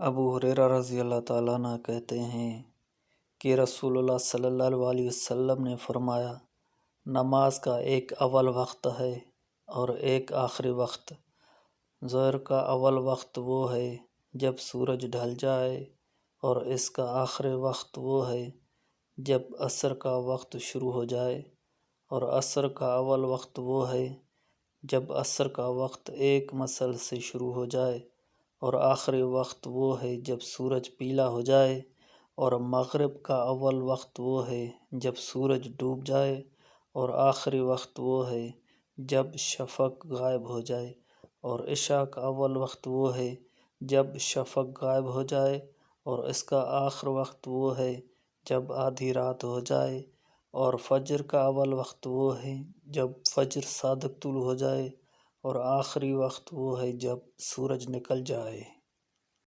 ابو ہریرہ رضی اللہ تعالیٰ عنہ کہتے ہیں کہ رسول اللہ صلی اللہ علیہ وسلم نے فرمایا، نماز کا ایک اول وقت ہے اور ایک آخری وقت۔ ظہر کا اول وقت وہ ہے جب سورج ڈھل جائے، اور اس کا آخری وقت وہ ہے جب عصر کا وقت شروع ہو جائے، اور عصر کا اول وقت وہ ہے جب عصر کا وقت ایک مثل سے شروع ہو جائے، اور آخری وقت وہ ہے جب سورج پیلا ہو جائے، اور مغرب کا اول وقت وہ ہے جب سورج ڈوب جائے، اور آخری وقت وہ ہے جب شفق غائب ہو جائے، اور عشاء کا اول وقت وہ ہے جب شفق غائب ہو جائے، اور اس کا آخر وقت وہ ہے جب آدھی رات ہو جائے، اور فجر کا اول وقت وہ ہے جب فجر صادق طلوع ہو جائے، اور آخری وقت وہ ہے جب سورج نکل جائے۔